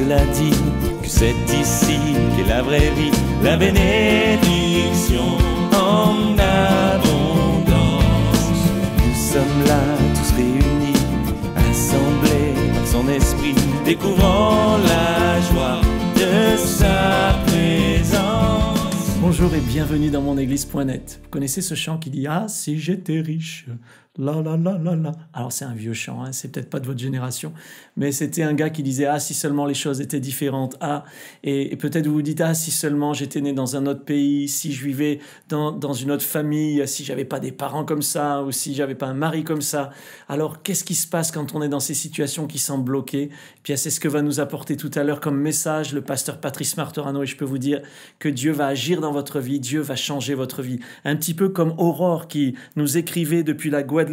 l'a dit, que c'est ici qu'est la vraie vie, la bénédiction en abondance. Nous sommes là tous réunis, assemblés par son esprit, découvrant la joie de sa présence. Bonjour et bienvenue dans monéglise.net. Vous connaissez ce chant qui dit « Ah, si j'étais riche !» La la la la la. Alors c'est un vieux chant, hein, c'est peut-être pas de votre génération, mais c'était un gars qui disait ah si seulement les choses étaient différentes, ah et peut-être vous vous dites ah si seulement j'étais né dans un autre pays, si je vivais dans une autre famille, si j'avais pas des parents comme ça ou si j'avais pas un mari comme ça. Alors qu'est-ce qui se passe quand on est dans ces situations qui semblent bloquées? Puis c'est ce que va nous apporter tout à l'heure comme message le pasteur Patrice Martorano, et je peux vous dire que Dieu va agir dans votre vie, Dieu va changer votre vie, un petit peu comme Aurore qui nous écrivait depuis la Guadeloupe.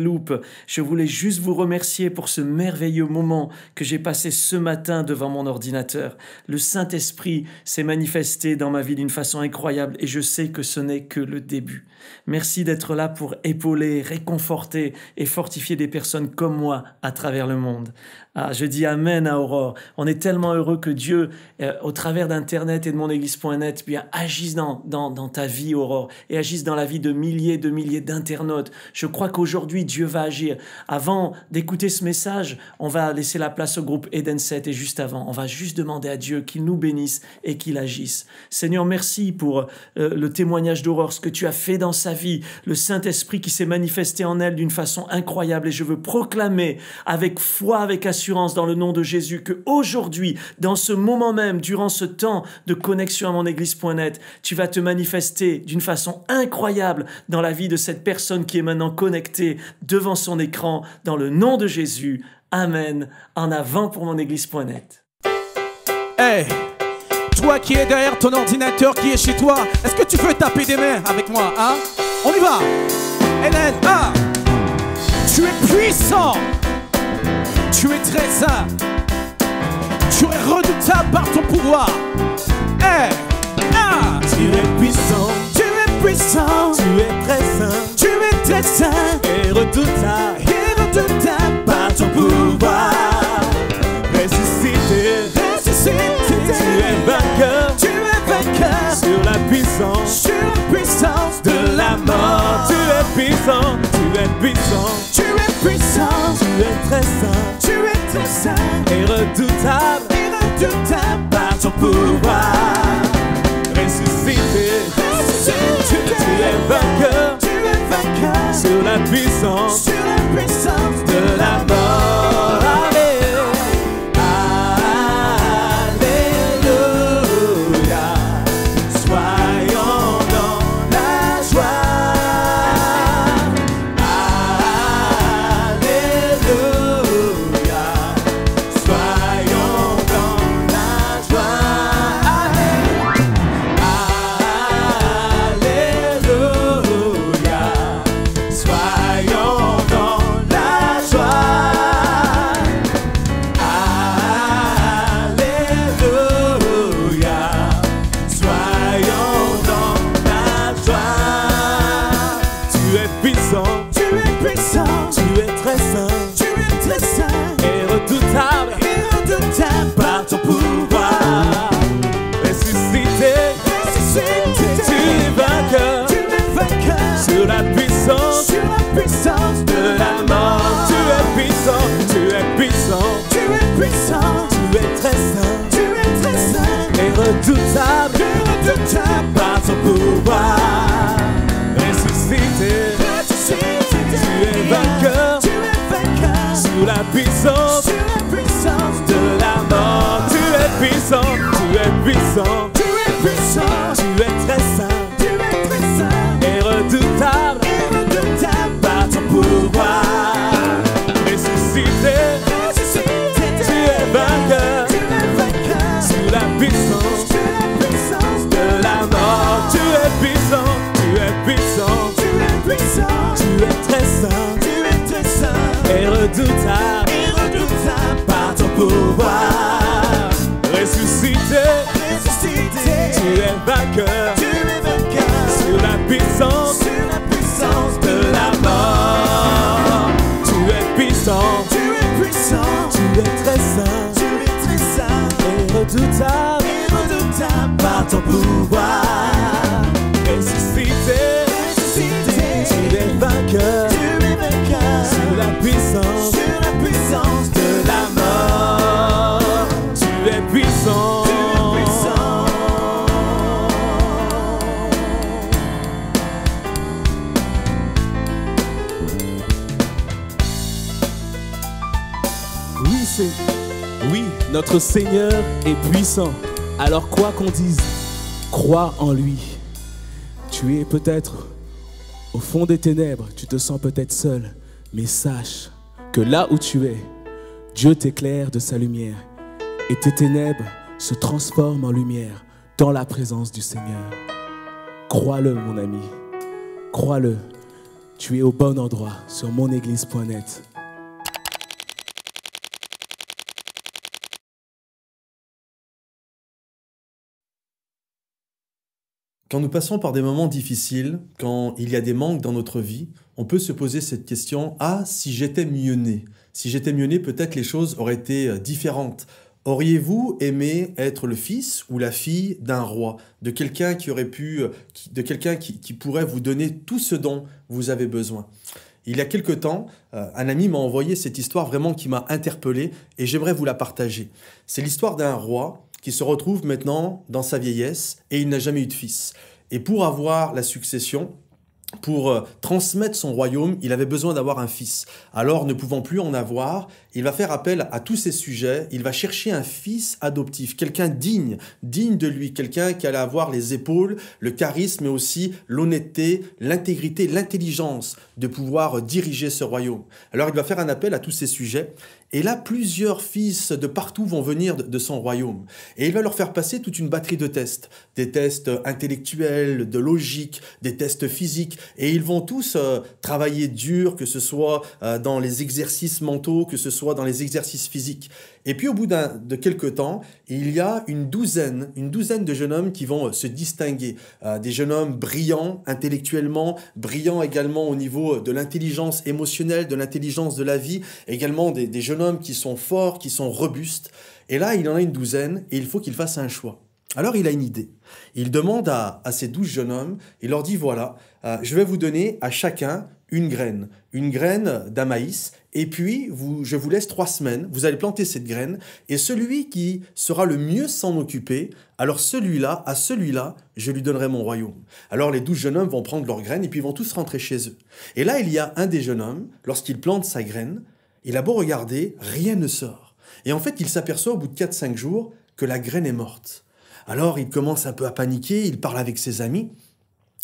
Je voulais juste vous remercier pour ce merveilleux moment que j'ai passé ce matin devant mon ordinateur. Le Saint-Esprit s'est manifesté dans ma vie d'une façon incroyable et je sais que ce n'est que le début. Merci d'être là pour épauler, réconforter et fortifier des personnes comme moi à travers le monde. Ah, je dis Amen à Aurore. On est tellement heureux que Dieu, au travers d'Internet et de monéglise.net, bien agisse dans ta vie, Aurore, et agisse dans la vie de milliers d'internautes. Je crois qu'aujourd'hui, Dieu va agir. Avant d'écouter ce message, on va laisser la place au groupe Eden 7 et juste avant, on va juste demander à Dieu qu'il nous bénisse et qu'il agisse. Seigneur, merci pour le témoignage d'Aurore, ce que tu as fait dans sa vie, le Saint-Esprit qui s'est manifesté en elle d'une façon incroyable et je veux proclamer avec foi, avec assurance dans le nom de Jésus que aujourd'hui, dans ce moment même, durant ce temps de connexion à monéglise.net, tu vas te manifester d'une façon incroyable dans la vie de cette personne qui est maintenant connectée devant son écran, dans le nom de Jésus. Amen. En avant pour monéglise.net. Hey, toi qui es derrière ton ordinateur, qui est chez toi, est-ce que tu peux taper des mains avec moi, hein? On y va. Hélène, ah, tu es puissant. Tu es très saint. Tu es redoutable par ton pouvoir. Hey, ah, Tu es puissant, tu es puissant. tu es très saint, Tu es très saint. et redoutable Et redoutable par ton pouvoir. Ressuscité, tu es vainqueur Tu es vainqueur sur la puissance sur la puissance de la mort. Tu es puissant, tu es puissant, Tu es puissant. tu es très saint Tu es très saint. et redoutable Et redoutable par ton pouvoir. Ressuscité, tu es vainqueur Tu es vainqueur sur la puissance sur la puissance de la mort. Alléluia, soyons dans la joie. Alléluia, soyons dans la joie. Alléluia, soyons dans la joie. Alléluia, soyons dans la joie. Tu es puissant, Tu es puissant. tu es très saint Tu es très saint. et redoutable Et redoutable par ton pouvoir. Ressuscité, tu es vainqueur Tu es vainqueur sur la puissance sur la puissance de la mort. Tu es puissant, tu es puissant, Tu es puissant. tu es très saint Tu es très saint. et redoutable Et redoutable par ton pouvoir. Ressuscité, tu es vainqueur Tu es vainqueur sur la puissance sur la puissance de la mort. Tu es puissant, tu es puissant, Tu es puissant. tu es très saint Tu es très saint. et redoutable Et redoutable par ton pouvoir. Ressuscité, tu es vainqueur Tu es vainqueur sur la puissance sur la puissance de la mort. Tu es puissant, tu es puissant, Tu es puissant. tu es très saint Tu es très saint. et redoutable Et redoutable par ton pouvoir. Ressuscité, tu es vainqueur Tu es vainqueur sur la puissance sur la puissance de la mort. Tu es puissant, Tu es puissant. tu es très saint Tu es très saint. et ton pouvoir. Ressuscité, tu es vainqueur sur la puissance de la mort. Tu es puissant. Oui, notre Seigneur est puissant. Alors quoi qu'on dise, crois en lui. Tu es peut-être au fond des ténèbres, tu te sens peut-être seul, mais sache que là où tu es, Dieu t'éclaire de sa lumière et tes ténèbres se transforment en lumière dans la présence du Seigneur. Crois-le, mon ami, crois-le. Tu es au bon endroit sur monéglise.net. Quand nous passons par des moments difficiles, quand il y a des manques dans notre vie, on peut se poser cette question « Ah, si j'étais mieux né ?» Si j'étais mieux né, peut-être les choses auraient été différentes. Auriez-vous aimé être le fils ou la fille d'un roi, de quelqu'un qui aurait pu, de quelqu'un qui pourrait vous donner tout ce dont vous avez besoin? Il y a quelque temps, un ami m'a envoyé cette histoire vraiment qui m'a interpellé et j'aimerais vous la partager. C'est l'histoire d'un roi qui se retrouve maintenant dans sa vieillesse et il n'a jamais eu de fils. Et pour avoir la succession, pour transmettre son royaume, il avait besoin d'avoir un fils. Alors, ne pouvant plus en avoir, il va faire appel à tous ses sujets, il va chercher un fils adoptif, quelqu'un digne de lui, quelqu'un qui allait avoir les épaules, le charisme, mais aussi l'honnêteté, l'intégrité, l'intelligence de pouvoir diriger ce royaume. Alors, il va faire un appel à tous ses sujets. Et là, plusieurs fils de partout vont venir de son royaume. Et il va leur faire passer toute une batterie de tests. Des tests intellectuels, de logique, des tests physiques. Et ils vont tous travailler dur, que ce soit dans les exercices mentaux, que ce soit dans les exercices physiques. Et puis au bout de quelques temps, il y a une douzaine de jeunes hommes qui vont se distinguer. Des jeunes hommes brillants intellectuellement, brillants également au niveau de l'intelligence émotionnelle, de l'intelligence de la vie, également des jeunes hommes qui sont forts, qui sont robustes. Et là, il en a une douzaine et il faut qu'il fasse un choix. Alors il a une idée. Il demande à ces 12 jeunes hommes, il leur dit voilà, je vais vous donner à chacun une graine d'un maïs, et puis je vous laisse 3 semaines, vous allez planter cette graine, et celui qui sera le mieux s'en occuper, alors à celui-là, je lui donnerai mon royaume. Alors les 12 jeunes hommes vont prendre leur graine, et puis ils vont tous rentrer chez eux. Et là, il y a un des jeunes hommes, lorsqu'il plante sa graine, il a beau regarder, rien ne sort. Et en fait, il s'aperçoit au bout de 4-5 jours que la graine est morte. Alors il commence un peu à paniquer, il parle avec ses amis,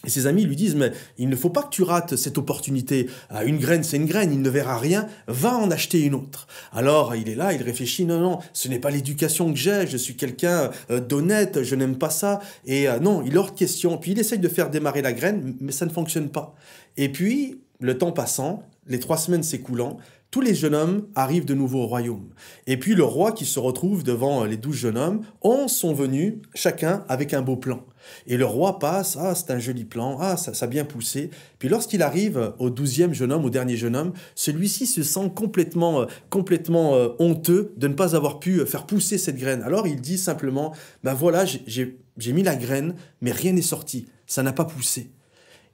et ses amis lui disent « Mais il ne faut pas que tu rates cette opportunité. Une graine, c'est une graine, il ne verra rien, va en acheter une autre. » Alors il est là, il réfléchit « Non, ce n'est pas l'éducation que j'ai, je suis quelqu'un d'honnête, je n'aime pas ça. » Et non, il est hors de question. Puis il essaye de faire démarrer la graine, mais ça ne fonctionne pas. Et puis, le temps passant, les 3 semaines s'écoulant, tous les jeunes hommes arrivent de nouveau au royaume. Et puis le roi qui se retrouve devant les 12 jeunes hommes, sont venus chacun avec un beau plan. Et le roi passe, « Ah, c'est un joli plan, ah, ça a bien poussé. » Puis lorsqu'il arrive au 12e jeune homme, au dernier jeune homme, celui-ci se sent complètement honteux de ne pas avoir pu faire pousser cette graine. Alors il dit simplement, « Ben voilà, j'ai mis la graine, mais rien n'est sorti, ça n'a pas poussé. »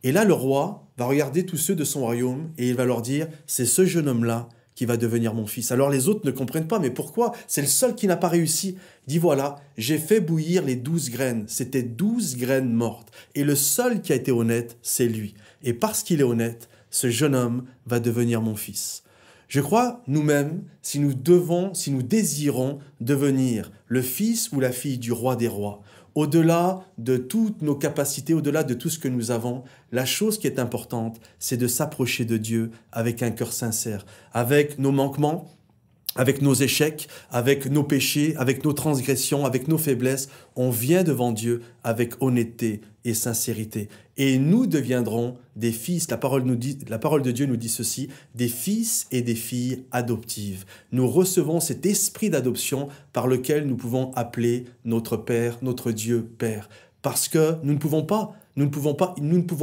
Et là, le roi va regarder tous ceux de son royaume et il va leur dire « C'est ce jeune homme-là qui va devenir mon fils. » Alors les autres ne comprennent pas, mais pourquoi? C'est le seul qui n'a pas réussi. Il dit « Voilà, j'ai fait bouillir les 12 graines. C'était 12 graines mortes. Et le seul qui a été honnête, c'est lui. Et parce qu'il est honnête, ce jeune homme va devenir mon fils. » Je crois, nous-mêmes, si nous désirons devenir le fils ou la fille du roi des rois, au-delà de toutes nos capacités, au-delà de tout ce que nous avons, la chose qui est importante, c'est de s'approcher de Dieu avec un cœur sincère, avec nos manquements, avec nos échecs, avec nos péchés, avec nos transgressions, avec nos faiblesses. On vient devant Dieu avec honnêteté et sincérité. Et nous deviendrons des fils, la parole de Dieu nous dit ceci, des fils et des filles adoptives. Nous recevons cet esprit d'adoption par lequel nous pouvons appeler notre Père, notre Dieu Père. Parce que nous ne pouvons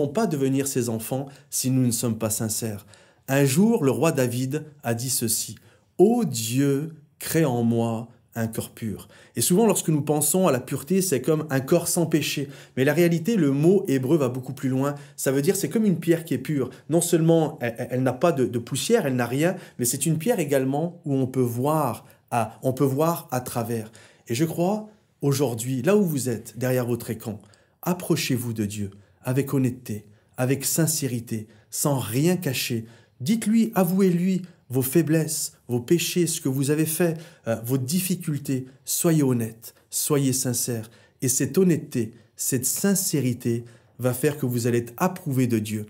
pas devenir ses enfants si nous ne sommes pas sincères. Un jour, le roi David a dit ceci, « Ô Dieu, crée en moi un cœur pur. Et souvent, lorsque nous pensons à la pureté, c'est comme un corps sans péché. Mais la réalité, le mot hébreu va beaucoup plus loin. Ça veut dire c'est comme une pierre qui est pure. Non seulement elle n'a pas de poussière, elle n'a rien, mais c'est une pierre également où on peut voir à travers. Et je crois, aujourd'hui, là où vous êtes, derrière votre écran, approchez-vous de Dieu avec honnêteté, avec sincérité, sans rien cacher. Dites-lui, avouez-lui vos faiblesses, vos péchés, ce que vous avez fait, vos difficultés. Soyez honnête, soyez sincère. Et cette honnêteté, cette sincérité va faire que vous allez être approuvé de Dieu.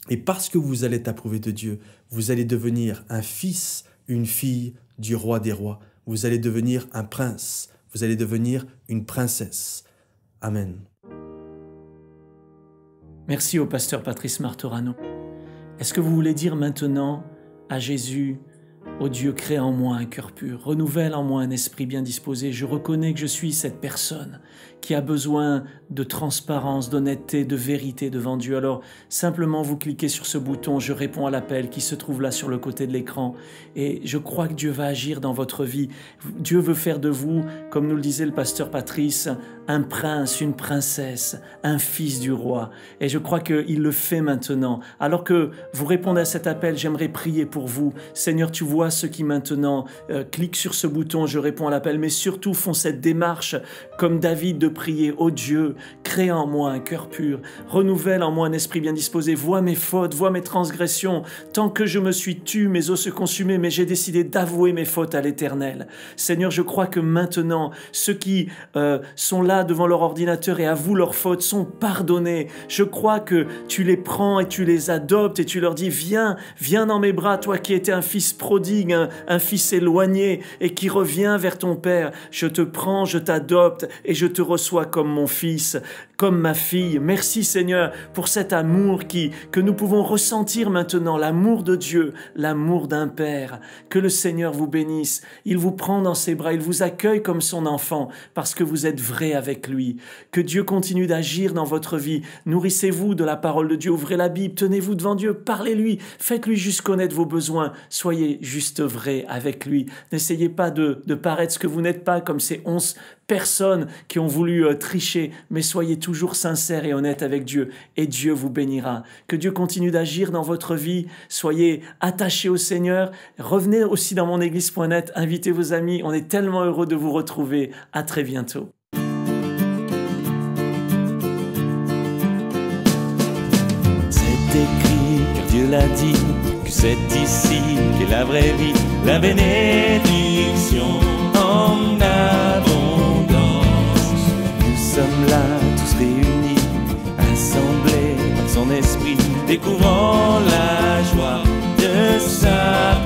Et parce que vous allez être approuvé de Dieu, vous allez devenir un fils, une fille du roi des rois. Vous allez devenir un prince. Vous allez devenir une princesse. Amen. Merci au pasteur Patrice Martorano. Est-ce que vous voulez dire maintenant à Jésus, ô Dieu, crée en moi un cœur pur, renouvelle en moi un esprit bien disposé. Je reconnais que je suis cette personne qui a besoin de transparence, d'honnêteté, de vérité devant Dieu. Alors, simplement, vous cliquez sur ce bouton « Je réponds à l'appel » qui se trouve là sur le côté de l'écran. Et je crois que Dieu va agir dans votre vie. Dieu veut faire de vous, comme nous le disait le pasteur Patrice, un prince, une princesse, un fils du roi. Et je crois qu'il le fait maintenant. Alors que vous répondez à cet appel, j'aimerais prier pour vous. Seigneur, tu vois ceux qui maintenant cliquent sur ce bouton « Je réponds à l'appel », mais surtout font cette démarche comme David de prier « Ô Dieu, crée en moi un cœur pur, renouvelle en moi un esprit bien disposé, vois mes fautes, vois mes transgressions. Tant que je me suis tu, mes os se consumaient, mais j'ai décidé d'avouer mes fautes à l'Éternel. » Seigneur, je crois que maintenant, ceux qui sont là devant leur ordinateur et avouent leurs fautes sont pardonnés. Je crois que tu les prends et tu les adoptes et tu leur dis « Viens, viens dans mes bras, toi qui étais un fils prodigue, un fils éloigné et qui revient vers ton Père. Je te prends, je t'adopte et je te reçois comme mon fils, comme ma fille. » Merci Seigneur pour cet amour que nous pouvons ressentir maintenant, l'amour de Dieu, l'amour d'un Père. Que le Seigneur vous bénisse. Il vous prend dans ses bras, il vous accueille comme son enfant parce que vous êtes vrai avec lui. Que Dieu continue d'agir dans votre vie. Nourrissez-vous de la parole de Dieu, ouvrez la Bible, tenez-vous devant Dieu, parlez-lui, faites-lui juste connaître vos besoins. Soyez juste vrai avec lui. N'essayez pas de paraître ce que vous n'êtes pas comme ces 11 personnes qui ont voulu tricher, mais soyez toujours sincères et honnêtes avec Dieu et Dieu vous bénira. Que Dieu continue d'agir dans votre vie. Soyez attachés au Seigneur. Revenez aussi dans monéglise.net, invitez vos amis. On est tellement heureux de vous retrouver. À très bientôt. C'est écrit, car Dieu l'a dit, que c'est ici qu'est la vraie vie, la bénédiction en abondance. Nous sommes là tous réunis, assemblés par son esprit, découvrant la joie de sa